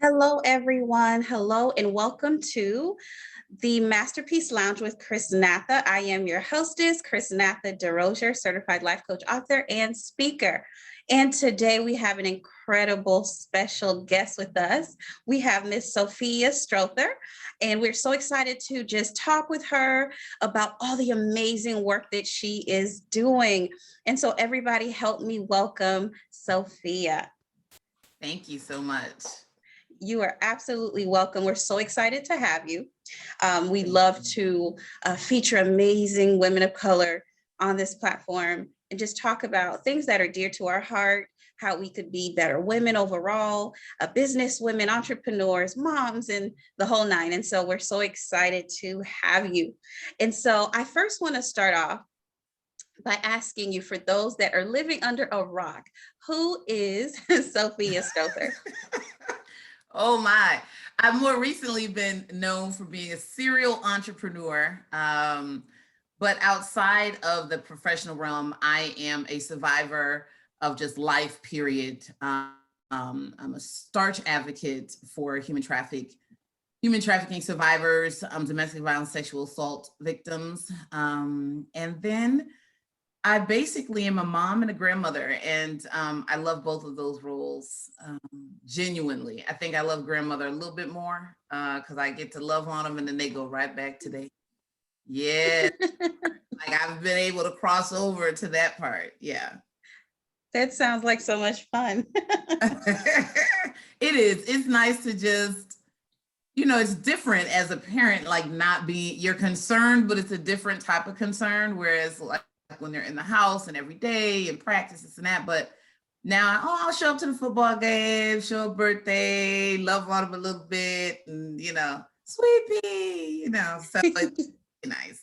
Hello, everyone. Hello, and welcome to the Masterpiece Lounge with Chrisnatha. I am your hostess, Chrisnatha DeRozier, certified life coach, author, and speaker. And today we have an incredible special guest with us. We have Miss Sophia Strother, and we're so excited to just talk with her about all the amazing work that she is doing. And so everybody help me welcome Sophia. Thank you so much. You are absolutely welcome. We're so excited to have you. We love to feature amazing women of color on this platform and just talk about things that are dear to our heart, how we could be better women overall, business women, entrepreneurs, moms, and the whole nine. And so we're so excited to have you. And so I first want to start off by asking you, for those that are living under a rock, who is Sophia Strother? Oh my. I've more recently been known for being a serial entrepreneur. But outside of the professional realm, I am a survivor of just life, period. I'm a starch advocate for human trafficking survivors, domestic violence, sexual assault victims. And then I basically am a mom and a grandmother, and I love both of those roles genuinely. I think I love grandmother a little bit more because I get to love on them and then they go right back to their, yeah. Like I've been able to cross over to that part. Yeah. That sounds like so much fun. It is. It's nice to just, it's different as a parent, like not being, you're concerned, but it's a different type of concern. Whereas like when they're in the house and every day and practice this and that, but now I'll show up to the football game, show a birthday, love on them a little bit, and sweet pea, so it's nice.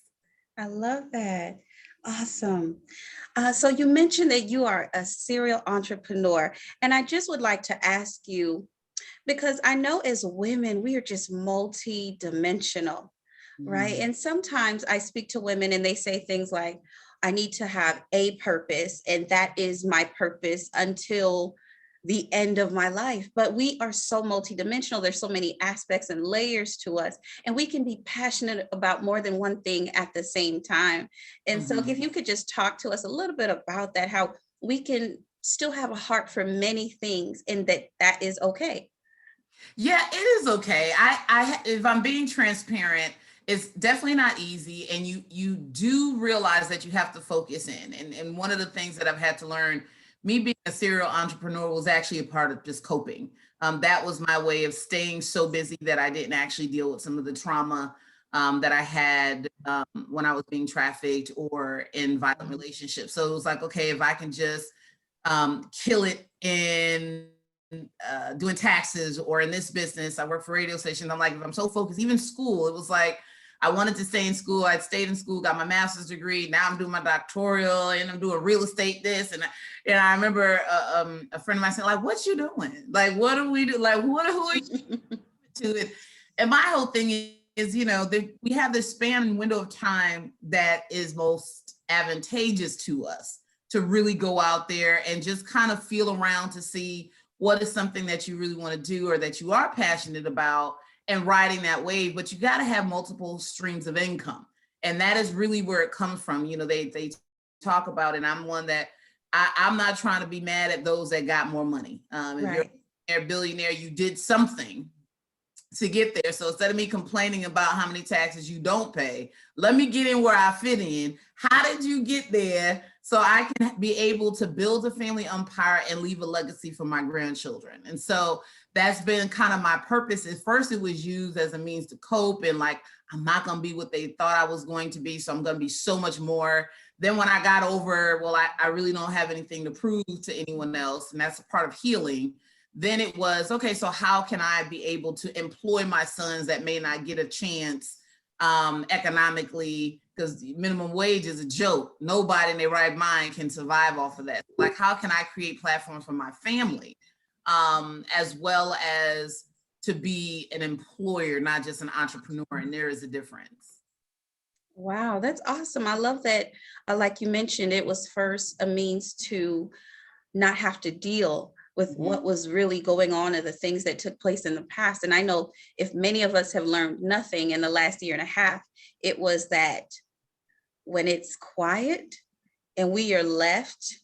I love that. Awesome. So you mentioned that you are a serial entrepreneur, and I just would like to ask you, because I know as women, we are just multi-dimensional, right? And sometimes I speak to women and they say things like, I need to have a purpose, and that is my purpose until the end of my life. But we are so multidimensional. There's so many aspects and layers to us, and we can be passionate about more than one thing at the same time. And so if you could just talk to us a little bit about that, how we can still have a heart for many things, and that is okay. Yeah, it is okay. If I'm being transparent, it's definitely not easy, and you do realize that you have to focus in. And one of the things that I've had to learn, me being a serial entrepreneur, was actually a part of just coping. That was my way of staying so busy that I didn't actually deal with some of the trauma that I had when I was being trafficked or in violent relationships. So it was like, okay, if I can just kill it in doing taxes, or in this business, I work for radio stations. I'm like, if I'm so focused, even school, it was like, I wanted to stay in school. I'd stayed in school, got my master's degree. Now I'm doing my doctoral and I'm doing real estate this. And I remember a friend of mine saying, like, what you doing? Like, what do we do? Like, who are you to it? And my whole thing is, we have this span and window of time that is most advantageous to us to really go out there and just kind of feel around to see what is something that you really want to do or that you are passionate about, and riding that wave. But you got to have multiple streams of income. And that is really where it comes from. They talk about, and I'm one that I'm not trying to be mad at those that got more money. If you're a billionaire, you did something to get there. So instead of me complaining about how many taxes you don't pay, let me get in where I fit in. How did you get there so I can be able to build a family empire and leave a legacy for my grandchildren? And so that's been kind of my purpose. At first, it was used as a means to cope, and like, I'm not going to be what they thought I was going to be, so I'm going to be so much more. Then when I got over, well, I really don't have anything to prove to anyone else, and that's a part of healing. Then it was, okay, so how can I be able to employ my sons that may not get a chance economically, because minimum wage is a joke. Nobody in their right mind can survive off of that. Like, how can I create platforms for my family, as well as to be an employer, not just an entrepreneur? And there is a difference. Wow, that's awesome. I love that. Like you mentioned, it was first a means to not have to deal with what was really going on and the things that took place in the past. And I know if many of us have learned nothing in the last year and a half, it was that when it's quiet and we are left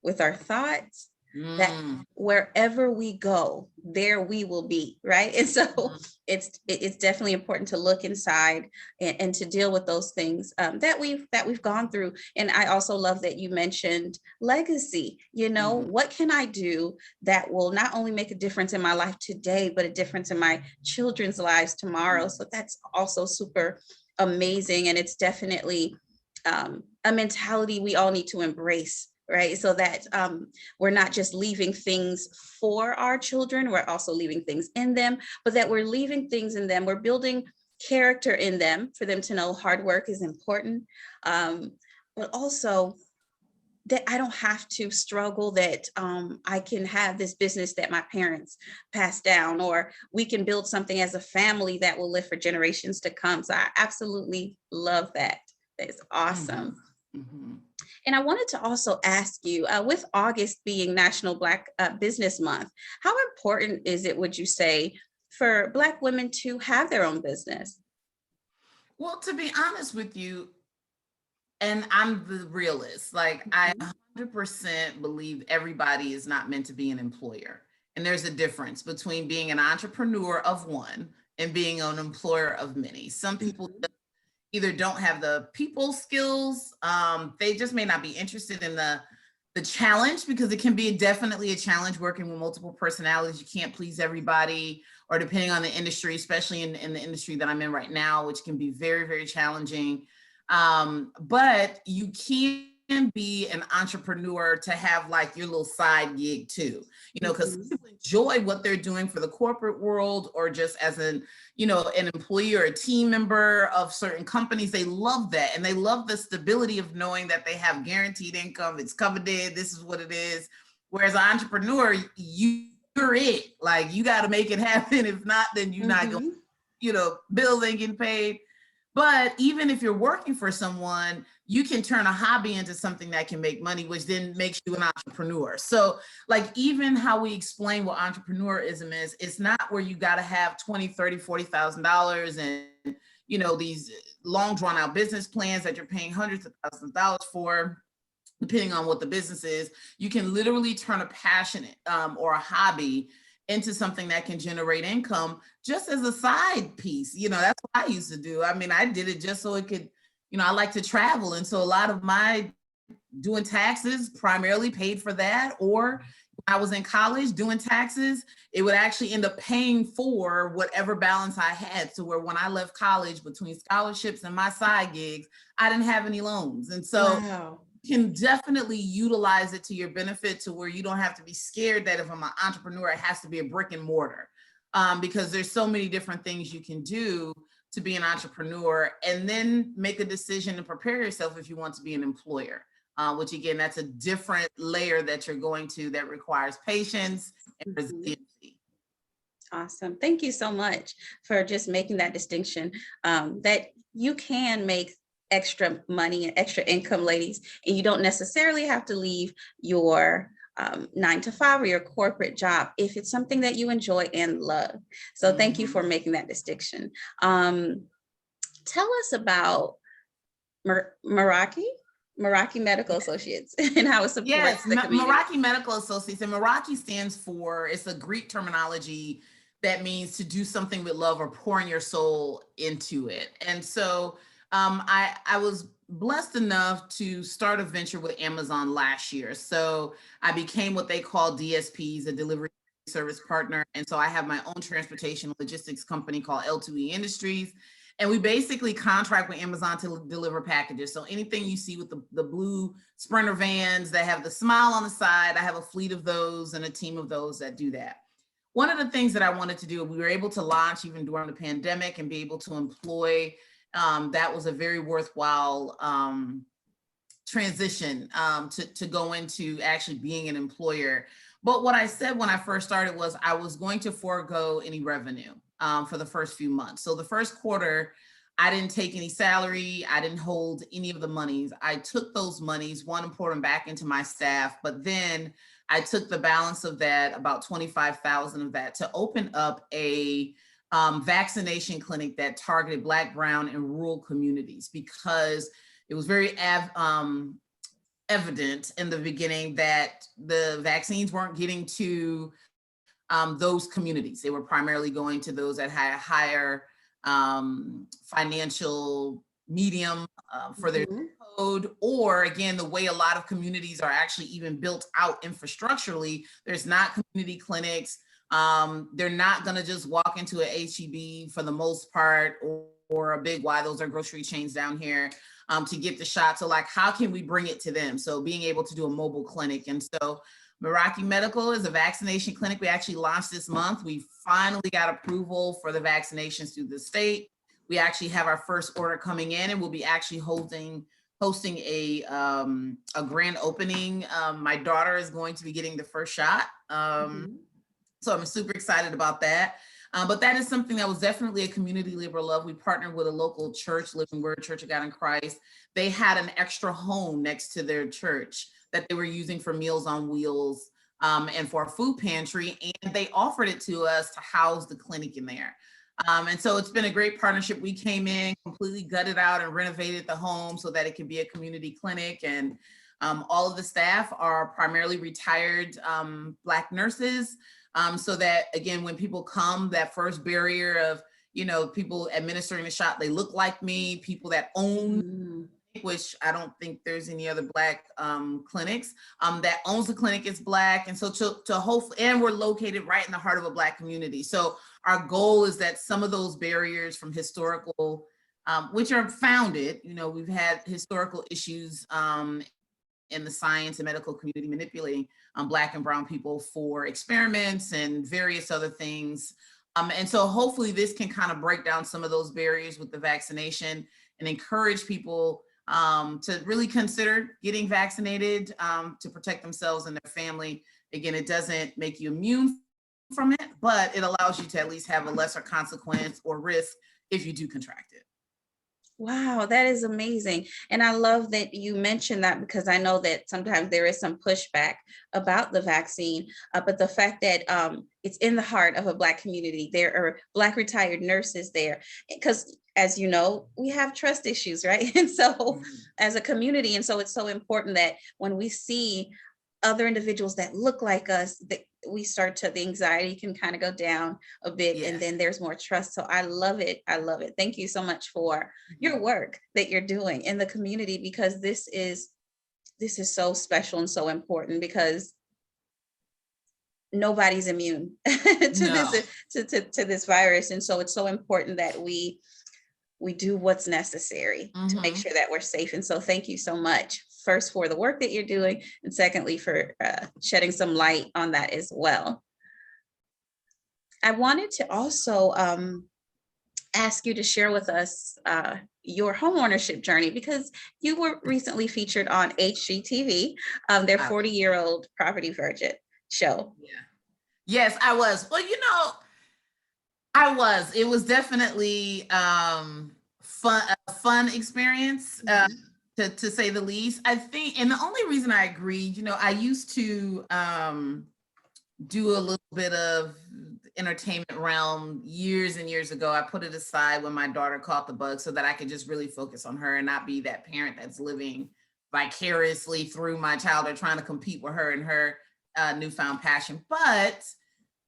with our thoughts, that wherever we go, there we will be, right? And so it's definitely important to look inside and to deal with those things that we've gone through. And I also love that you mentioned legacy. You know, what can I do that will not only make a difference in my life today, but a difference in my children's lives tomorrow? So that's also super amazing, and it's definitely a mentality we all need to embrace, right? So that we're not just leaving things for our children, we're also leaving things in them, but that we're leaving things in them, we're building character in them for them to know hard work is important, but also that I don't have to struggle, that I can have this business that my parents passed down, or we can build something as a family that will live for generations to come. So I absolutely love that. That is awesome. And I wanted to also ask you, with August being National Black Business Month, how important is it, would you say, for Black women to have their own business? Well, to be honest with you, and I'm the realist, like I 100% believe everybody is not meant to be an employer. And there's a difference between being an entrepreneur of one and being an employer of many. Some people either don't have the people skills, they just may not be interested in the challenge, because it can be definitely a challenge working with multiple personalities. You can't please everybody, or depending on the industry, especially in the industry that I'm in right now, which can be very, very challenging. But you can be an entrepreneur to have like your little side gig too, you know, because people enjoy what they're doing for the corporate world, or just as an, you know, an employee or a team member of certain companies. They love that. And they love the stability of knowing that they have guaranteed income. It's coveted. This is what it is. Whereas an entrepreneur, you're it. Like, you got to make it happen. If not, then you're not going, you know, bills ain't getting paid. But even if you're working for someone, you can turn a hobby into something that can make money, which then makes you an entrepreneur. So like, even how we explain what entrepreneurism is, it's not where you got to have $20,000, $30,000, $40,000 and, you know, these long drawn out business plans that you're paying hundreds of thousands of dollars for, depending on what the business is. You can literally turn a passion or a hobby into something that can generate income just as a side piece. You know, that's what I used to do. I mean, I did it just so it could, you know, I like to travel. And so a lot of my doing taxes primarily paid for that. Or when I was in college doing taxes, it would actually end up paying for whatever balance I had. So where when I left college, between scholarships and my side gigs, I didn't have any loans. And so can definitely utilize it to your benefit, to where you don't have to be scared that if I'm an entrepreneur, it has to be a brick and mortar, because there's so many different things you can do to be an entrepreneur, and then make a decision and prepare yourself if you want to be an employer, which again, that's a different layer that you're going to, that requires patience and resiliency. Awesome. Thank you so much for just making that distinction, that you can make extra money and extra income, ladies, and you don't necessarily have to leave your 9 to 5 or your corporate job if it's something that you enjoy and love. So thank you for making that distinction. Tell us about Meraki Medical Associates and how it supports the community. Meraki Medical Associates, and Meraki stands for, it's a Greek terminology that means to do something with love or pouring your soul into it. And so I was blessed enough to start a venture with Amazon last year. So I became what they call DSPs, a delivery service partner. And so I have my own transportation logistics company called L2E Industries. And we basically contract with Amazon to deliver packages. So anything you see with the blue Sprinter vans that have the smile on the side, I have a fleet of those and a team of those that do that. One of the things that I wanted to do, we were able to launch even during the pandemic and be able to employ, that was a very worthwhile transition to go into actually being an employer. But what I said when I first started was I was going to forego any revenue for the first few months. So the first quarter, I didn't take any salary. I didn't hold any of the monies. I took those monies, one, and poured them back into my staff, but then I took the balance of that, about 25,000 of that, to open up a vaccination clinic that targeted Black, Brown, and rural communities, because it was very evident in the beginning that the vaccines weren't getting to those communities. They were primarily going to those that had higher financial medium for their Mhm. code, or again, the way a lot of communities are actually even built out infrastructurally. There's not community clinics. They're not going to just walk into a HEB for the most part, or a Big Y. Those are grocery chains down here, to get the shot. So like, how can we bring it to them? So being able to do a mobile clinic. And so Meraki Medical is a vaccination clinic. We actually launched this month. We finally got approval for the vaccinations through the state. We actually have our first order coming in, and we'll be actually hosting a grand opening. My daughter is going to be getting the first shot. So I'm super excited about that. But that is something that was definitely a community labor of love. We partnered with a local church, Living Word Church of God in Christ. They had an extra home next to their church that they were using for Meals on Wheels and for a food pantry. And they offered it to us to house the clinic in there. And so it's been a great partnership. We came in, completely gutted out and renovated the home so that it could be a community clinic. And all of the staff are primarily retired Black nurses. So that, again, when people come, that first barrier of, people administering the shot, they look like me. People that own, which I don't think there's any other Black clinics, that owns the clinic is Black. And so to hopefully, and we're located right in the heart of a Black community. So our goal is that some of those barriers from historical, which are founded, we've had historical issues in the science and medical community manipulating Black and brown people for experiments and various other things. And so hopefully this can kind of break down some of those barriers with the vaccination and encourage people to really consider getting vaccinated to protect themselves and their family. Again, it doesn't make you immune from it, but it allows you to at least have a lesser consequence or risk if you do contract it. Wow, that is amazing. And I love that you mentioned that, because I know that sometimes there is some pushback about the vaccine, but the fact that it's in the heart of a Black community, there are Black retired nurses there, because as you know, we have trust issues, right? And so as a community, and so it's so important that when we see other individuals that look like us, that the anxiety can kind of go down a bit, Yes. and then there's more trust. So I love it. I love it. Thank you so much for your work that you're doing in the community, because this is so special and so important, because nobody's immune to this virus. And so it's so important that we do what's necessary to make sure that we're safe. And so thank you so much, first for the work that you're doing, and secondly for shedding some light on that as well. I wanted to also ask you to share with us your homeownership journey, because you were recently featured on HGTV, their 40-year-old property virgin show. Yeah. Yes, I was. Well, it was definitely a fun experience, to say the least. I think, and the only reason I agreed, I used to do a little bit of entertainment realm years and years ago. I put it aside when my daughter caught the bug so that I could just really focus on her and not be that parent that's living vicariously through my child or trying to compete with her and her newfound passion. But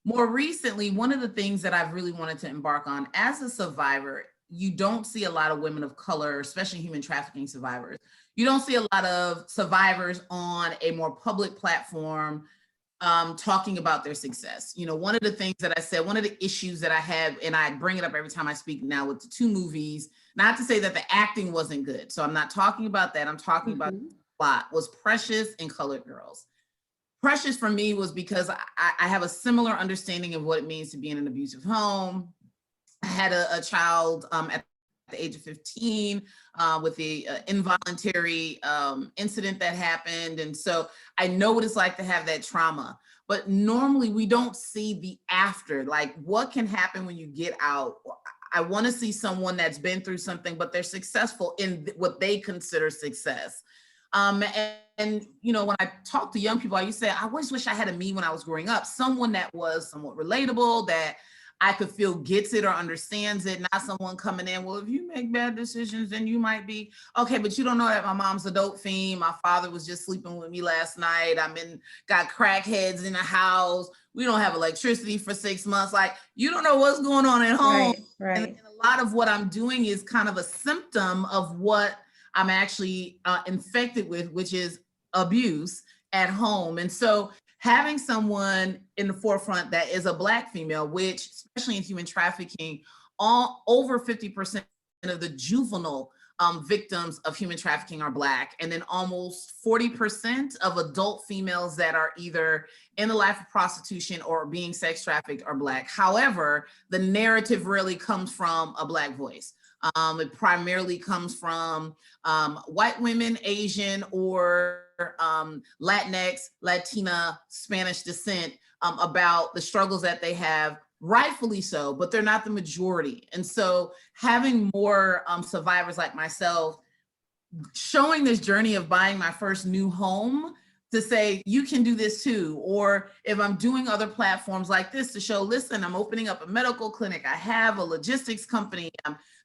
more recently, one of the things that I've really wanted to embark on as a survivor, you don't see a lot of women of color, especially human trafficking survivors. You don't see a lot of survivors on a more public platform talking about their success. One of the things that I said, one of the issues that I have, and I bring it up every time I speak now with the two movies, not to say that the acting wasn't good. So I'm not talking about that. I'm talking about the plot, was Precious and Colored Girls. Precious for me was because I have a similar understanding of what it means to be in an abusive home. I had a child at the age of 15 with the involuntary incident that happened. And so I know what it's like to have that trauma. But normally we don't see the after, like what can happen when you get out. I want to see someone that's been through something, but they're successful in what they consider success. And you know, when I talk to young people, I used to say, I always wish I had a me when I was growing up, someone that was somewhat relatable, that I could feel gets it or understands it, not someone coming in, well, if you make bad decisions, then you might be, okay, but you don't know that my mom's a dope fiend. My father was just sleeping with me last night. Got crackheads in the house. We don't have electricity for 6 months. Like, you don't know what's going on at home. Right. And a lot of what I'm doing is kind of a symptom of what I'm actually infected with, which is abuse at home. And so having someone in the forefront that is a Black female, which especially in human trafficking, over 50% of the juvenile victims of human trafficking are Black, and then almost 40% of adult females that are either in the life of prostitution or being sex trafficked are Black. However, the narrative really comes from a Black voice. It primarily comes from white women, Asian, or Latinx, Latina, Spanish descent, about the struggles that they have, rightfully so, but they're not the majority. And so having more survivors like myself showing this journey of buying my first new home to say, you can do this too. Or if I'm doing other platforms like this to show, listen, I'm opening up a medical clinic, I have a logistics company.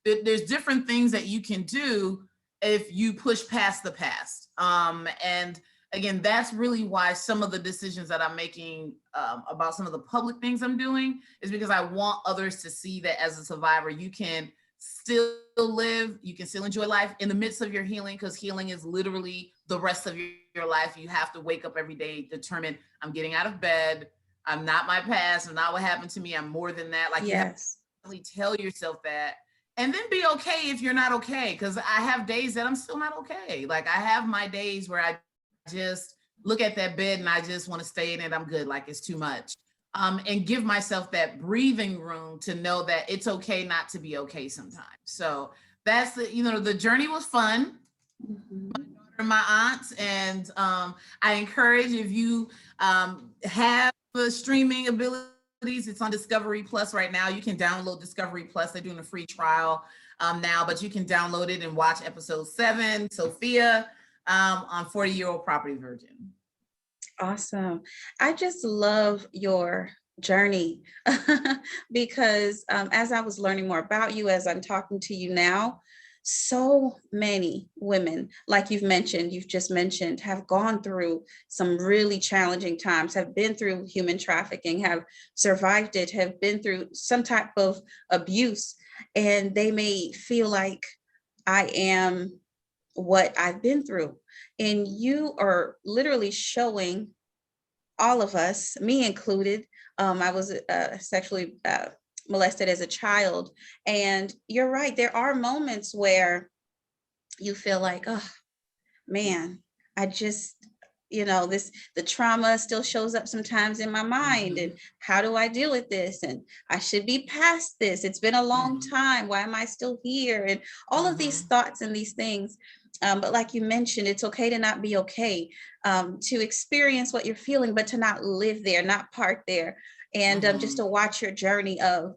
There's different things that you can do if you push past the past. And again, that's really why some of the decisions that I'm making about some of the public things I'm doing is because I want others to see that as a survivor, you can still live, you can still enjoy life in the midst of your healing, because healing is literally the rest of your life. You have to wake up every day determined, I'm getting out of bed, I'm not my past, I'm not what happened to me, I'm more than that. Like, you have to really tell yourself that, and then be okay if you're not okay. Because I have days that I'm still not okay. Like, I have my days where I just look at that bed and I just want to stay in it. I'm good. Like, it's too much. And give myself that breathing room to know that it's okay not to be okay sometimes. So that's the journey was fun. Mm-hmm. My daughter and my aunts, and I encourage, if you have the streaming abilities, it's on Discovery Plus right now. You can download Discovery Plus. They're doing a free trial now, but you can download it and watch episode 7, Sophia, on 40-Year-Old Property Virgin. Awesome. I just love your journey because as I was learning more about you, as I'm talking to you now, so many women, like you've just mentioned, have gone through some really challenging times, have been through human trafficking, have survived it, have been through some type of abuse, and they may feel like, I am what I've been through. And you are literally showing all of us, me included. I was sexually molested as a child. And you're right, there are moments where you feel like, oh man, I just, the trauma still shows up sometimes in my mind. And how do I deal with this? And I should be past this. It's been a long time. Why am I still here? And all of these thoughts and these things. But like you mentioned, it's okay to not be okay, to experience what you're feeling, but to not live there, not park there. And just to watch your journey of,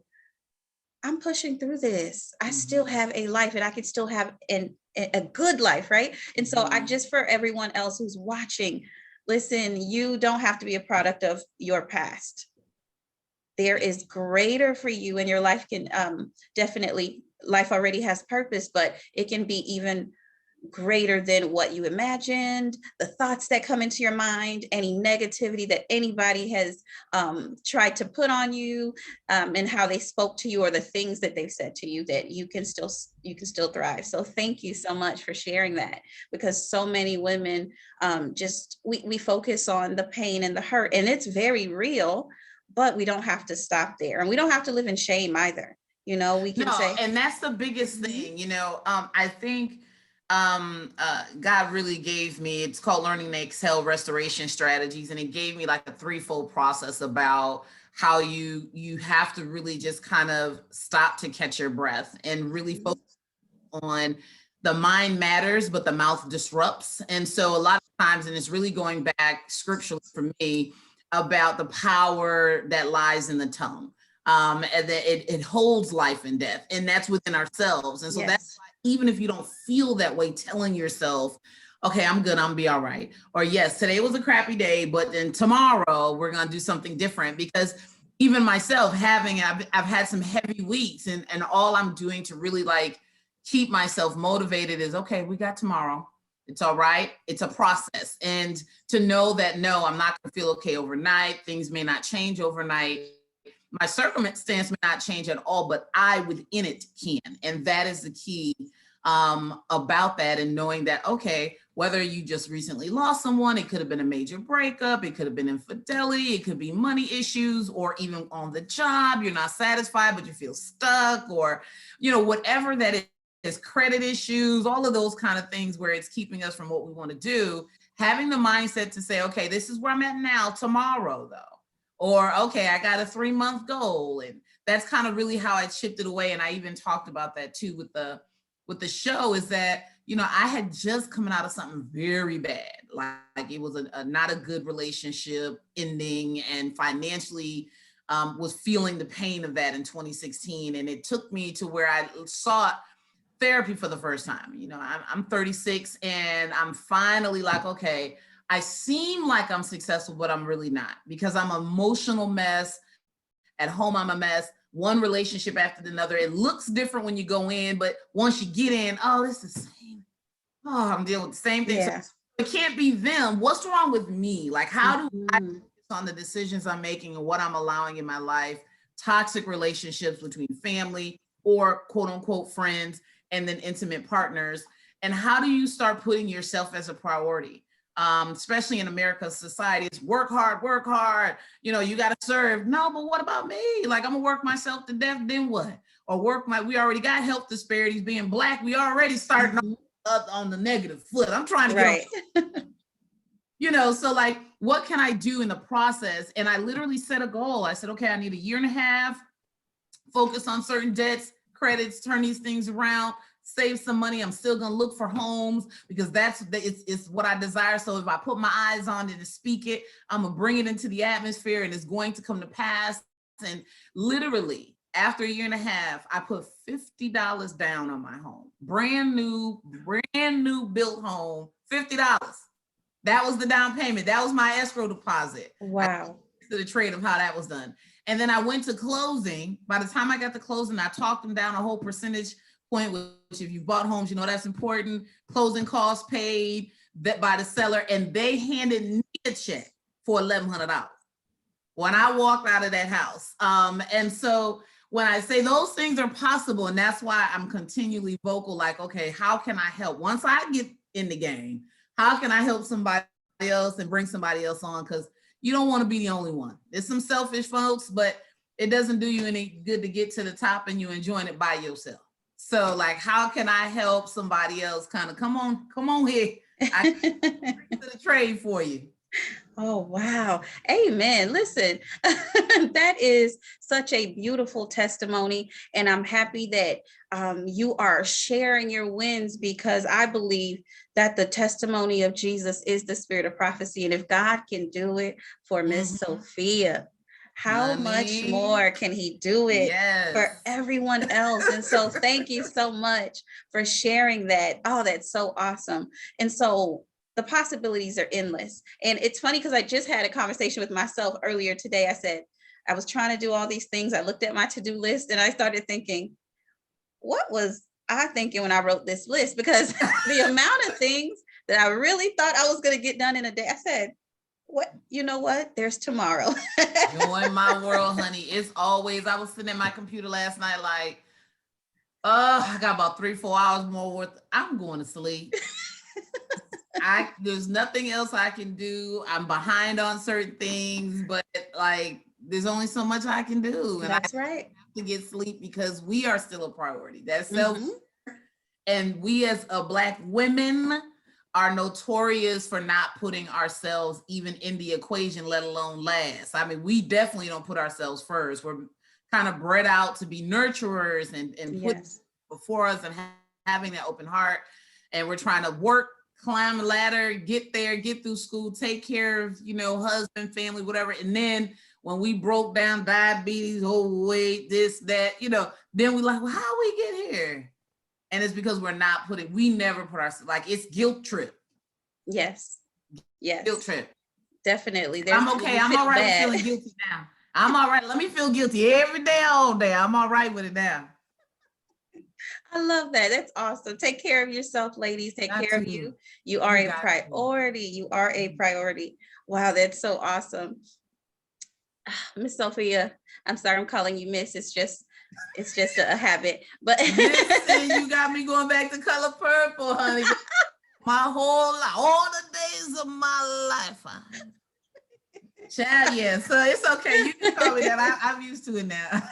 I'm pushing through this. I still have a life, and I can still have a good life, right? And so I just, for everyone else who's watching, listen, you don't have to be a product of your past. There is greater for you, and your life can definitely, life already has purpose, but it can be even greater than what you imagined, the thoughts that come into your mind, any negativity that anybody has tried to put on you, and how they spoke to you, or the things that they've said to you, that you can still thrive. So thank you so much for sharing that, because so many women we focus on the pain and the hurt, and it's very real, but we don't have to stop there, and we don't have to live in shame either. We can say, and that's the biggest thing. I think God really gave me, it's called Learning to Excel Restoration Strategies. And it gave me like a threefold process about how you have to really just kind of stop to catch your breath and really focus on the mind matters, but the mouth disrupts. And so a lot of times, and it's really going back scripturally for me, about the power that lies in the tongue. And that it holds life and death, and that's within ourselves. And so that's Yes. why, even if you don't feel that way, telling yourself, okay, I'm good, I'm gonna be all right. Or yes, today was a crappy day, but then tomorrow we're gonna do something different. Because even myself, I've had some heavy weeks, and all I'm doing to really like keep myself motivated is, okay, we got tomorrow. It's all right. It's a process. And to know that, no, I'm not going to feel okay overnight. Things may not change overnight. My circumstance may not change at all, but I within it can. And that is the key about that. And knowing that, okay, whether you just recently lost someone, it could have been a major breakup, it could have been infidelity, it could be money issues, or even on the job, you're not satisfied, but you feel stuck, or, whatever that is, credit issues, all of those kind of things where it's keeping us from what we want to do. Having the mindset to say, okay, this is where I'm at now, tomorrow though. Or, okay, I got a 3-month goal. And that's kind of really how I chipped it away. And I even talked about that too with the show, is that, I had just coming out of something very bad. Like it was not a good relationship ending, and financially was feeling the pain of that in 2016. And it took me to where I sought therapy for the first time. I'm 36, and I'm finally like, okay, I seem like I'm successful, but I'm really not, because I'm an emotional mess. At home, I'm a mess. One relationship after another. It looks different when you go in, but once you get in, oh, it's the same. Oh, I'm dealing with the same thing. Yeah. So it can't be them. What's wrong with me? Like, how do I Mhm. focus on the decisions I'm making and what I'm allowing in my life? Toxic relationships between family or quote unquote friends, and then intimate partners. And how do you start putting yourself as a priority? Especially in America's society, it's work hard, you got to serve. No, but what about me? Like, I'm gonna work myself to death, then what? Or we already got health disparities. Being Black, we already starting Mhm. on the negative foot. I'm trying to get on, Right. so like, what can I do in the process? And I literally set a goal. I said, okay, I need a year and a half, focus on certain debts, credits, turn these things around, save some money. I'm still going to look for homes, because it's what I desire. So if I put my eyes on it and speak it, I'm going to bring it into the atmosphere, and it's going to come to pass. And literally after a year and a half, I put $50 down on my home, brand new built home, $50. That was the down payment. That was my escrow deposit. Wow. To the trade of how that was done. And then I went to closing. By the time I got to closing, I talked them down a whole percentage point, which if you bought homes, that's important. Closing costs paid that by the seller, and they handed me a check for $1,100 when I walked out of that house. And so when I say those things are possible, and that's why I'm continually vocal, like, okay, how can I help? Once I get in the game, how can I help somebody else and bring somebody else on? Because you don't want to be the only one. There's some selfish folks, but it doesn't do you any good to get to the top and you enjoying it by yourself. So like, how can I help somebody else kind of come on here? I can bring to the trade for you. Oh, wow. Amen. Listen, that is such a beautiful testimony. And I'm happy that you are sharing your wins, because I believe that the testimony of Jesus is the spirit of prophecy. And if God can do it for Miss Sophia, how much Honey, more can he do it yes. for everyone else? And so thank you so much for sharing that. Oh, that's so awesome. And so the possibilities are endless. And it's funny because I just had a conversation with myself earlier today. I said, I was trying to do all these things. I looked at my to-do list and I started thinking, what was I thinking when I wrote this list? Because the amount of things that I really thought I was going to get done in a day, I said, what, you know what? There's tomorrow. Join my world, honey. It's always, I was sitting at my computer last night, like, I got about 3-4 hours more worth. I'm going to sleep. There's nothing else I can do. I'm behind on certain things, but like, there's only so much I can do. And That's right. have to get sleep because we are still a priority. That's self. Mhm. And we as a Black women are notorious for not putting ourselves even in the equation, let alone last. I mean, we definitely don't put ourselves first. We're kind of bred out to be nurturers and put Yes. before us and having that open heart. And we're trying to work, climb the ladder, get there, get through school, take care of, husband, family, whatever. And then when we broke down diabetes, overweight, this, that, then we like, well, how we get here? And it's because we never put ourselves, like, it's guilt trip. Yes. Yes. Guilt trip. Definitely. I'm okay. I'm all right with feeling guilty now. I'm all right. Let me feel guilty every day, all day. I'm all right with it now. I love that. That's awesome. Take care of yourself, ladies. Take care of you. You are a priority. You are a priority. Wow, that's so awesome. Miss Sophia, I'm sorry I'm calling you Miss. It's just a habit. But listen, you got me going back to color purple, honey. My whole life, all the days of my life. Child, yeah. So it's okay. You can call me that. I'm used to it now.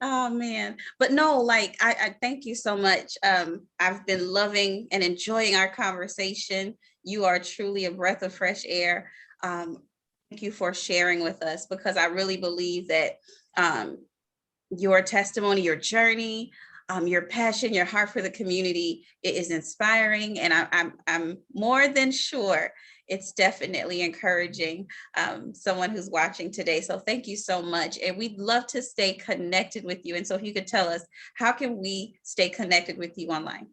Oh man, but no, like I thank you so much. I've been loving and enjoying our conversation. You are truly a breath of fresh air. Thank you for sharing with us, because I really believe that your testimony, your journey, your passion, your heart for the community, it is inspiring, and I'm more than sure it's definitely encouraging someone who's watching today. So thank you so much, and we'd love to stay connected with you. And so if you could tell us, how can we stay connected with you online?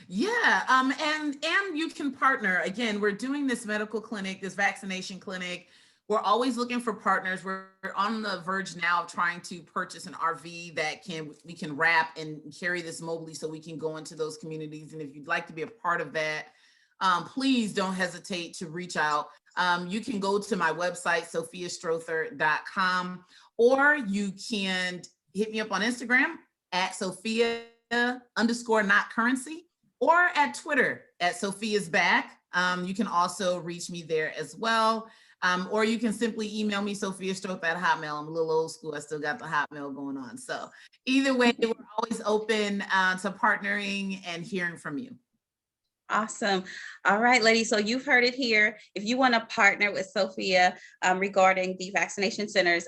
Yeah, and you can partner. Again, we're doing this medical clinic, this vaccination clinic. We're always looking for partners. We're on the verge now of trying to purchase an RV that we can wrap and carry this mobily, so we can go into those communities. And if you'd like to be a part of that, please don't hesitate to reach out. You can go to my website, sophiastrother.com, or you can hit me up on Instagram at Sophia_not_currency, or at Twitter at Sophia's Back. You can also reach me there as well. Or you can simply email me, sophiastrother@hotmail. I'm a little old school. I still got the Hotmail going on. So either way, we're always open to partnering and hearing from you. Awesome. All right, ladies. So you've heard it here. If you want to partner with Sophia regarding the vaccination centers,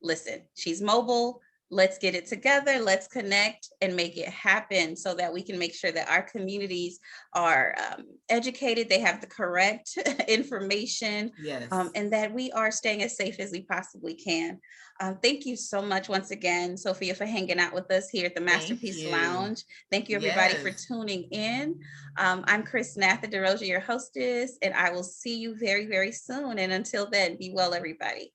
listen, she's mobile. Let's get it together. Let's connect and make it happen, so that we can make sure that our communities are educated, they have the correct information, yes, and that we are staying as safe as we possibly can. Thank you so much once again, Sophia, for hanging out with us here at the Masterpiece Lounge. Thank you, everybody, for tuning in. I'm Chrisnatha, your hostess, and I will see you very, very soon. And until then, be well, everybody.